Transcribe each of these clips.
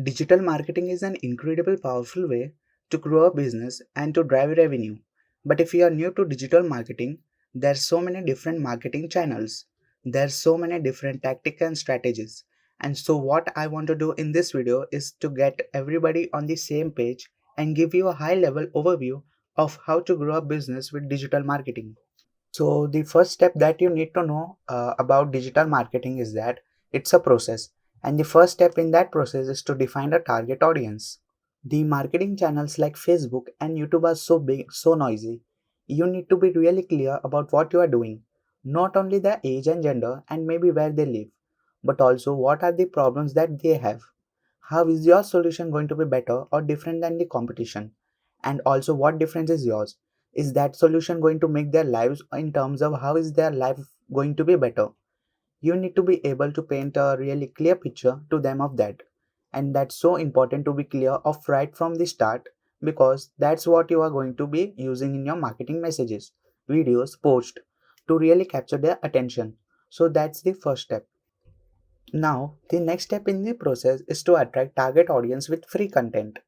Digital marketing is an incredible powerful way to grow a business and to drive revenue. But if you are new to digital marketing, there's so many different marketing channels. There's so many different tactics and strategies. And so what I want to do in this video is to get everybody on the same page and give you a high level overview of how to grow a business with digital marketing. So the first step that you need to know about digital marketing is that it's a process, and the first step in that process is to define a target audience. The marketing channels like Facebook and YouTube are so big, so noisy. You need to be really clear about what you are doing, not only their age and gender and maybe where they live, but also what are the problems that they have. How is your solution going to be better or different than the competition? And also, what difference is yours? Is that solution going to make their lives in terms of how is their life going to be better? You need to be able to paint a really clear picture to them of that. And that's so important to be clear of right from the start because that's what you are going to be using in your marketing messages, videos, posts to really capture their attention. So that's the first step. Now, the next step in the process is to attract target audience with free content.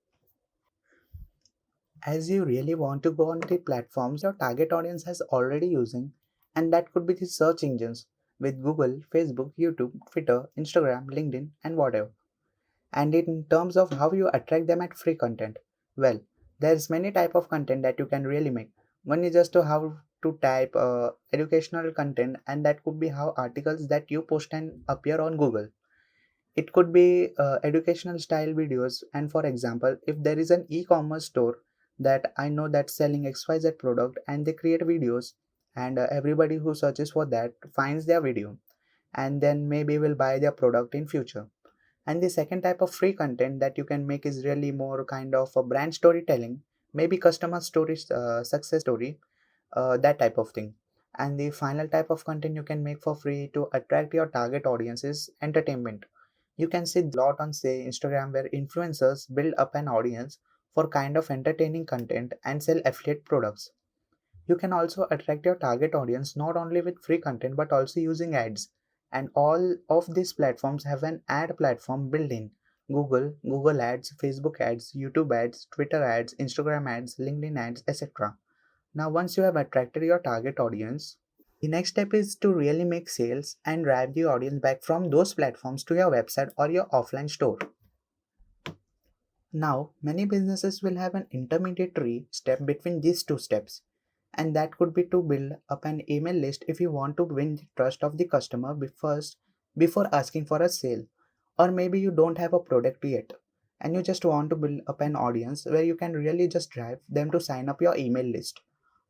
As you really want to go on the platforms your target audience has already using, and that could be the search engines with Google, Facebook, YouTube, Twitter, Instagram, LinkedIn, and whatever. And in terms of how you attract them at free content, well, there's many type of content that you can really make. One is just to how to type educational content, and that could be how articles that you post and appear on Google. It could be educational style videos, and for example, if there is an e-commerce store that I know that's selling XYZ product and they create videos, and everybody who searches for that finds their video and then maybe will buy their product in future. And the second type of free content that you can make is really more kind of a brand storytelling, maybe customer stories, success story, that type of thing. And the final type of content you can make for free to attract your target audience is entertainment. You can see a lot on say Instagram where influencers build up an audience for kind of entertaining content and sell affiliate products. You can also attract your target audience not only with free content but also using ads. And all of these platforms have an ad platform built in. Google Ads, Facebook ads, YouTube ads, Twitter ads, Instagram ads, LinkedIn ads, etc. Now, once you have attracted your target audience, the next step is to really make sales and drive the audience back from those platforms to your website or your offline store. Now, many businesses will have an intermediary step between these two steps, and that could be to build up an email list if you want to win the trust of the customer first before asking for a sale. Or maybe you don't have a product yet and you just want to build up an audience where you can really just drive them to sign up your email list.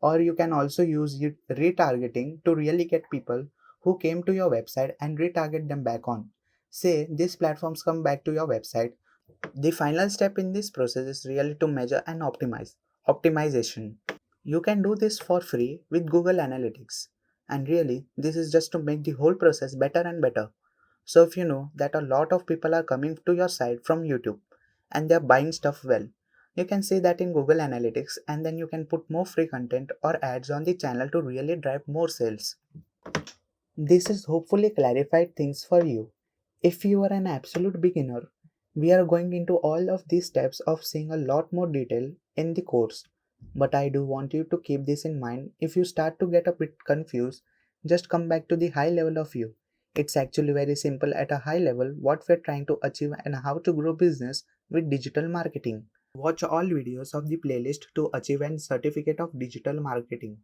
Or you can also use retargeting to really get people who came to your website and retarget them back on. Say these platforms come back to your website. The final step in this process is really to measure and optimize. Optimization. You can do this for free with Google Analytics. And really, this is just to make the whole process better and better. So if you know that a lot of people are coming to your site from YouTube and they're buying stuff well, you can say that in Google Analytics and then you can put more free content or ads on the channel to really drive more sales. This is hopefully clarified things for you. If you are an absolute beginner, we are going into all of these steps of seeing a lot more detail in the course. But I do want you to keep this in mind. If you start to get a bit confused, just come back to the high level of you. It's actually very simple at a high level what we're trying to achieve and how to grow business with digital marketing. Watch all videos of the playlist to achieve a certificate of digital marketing.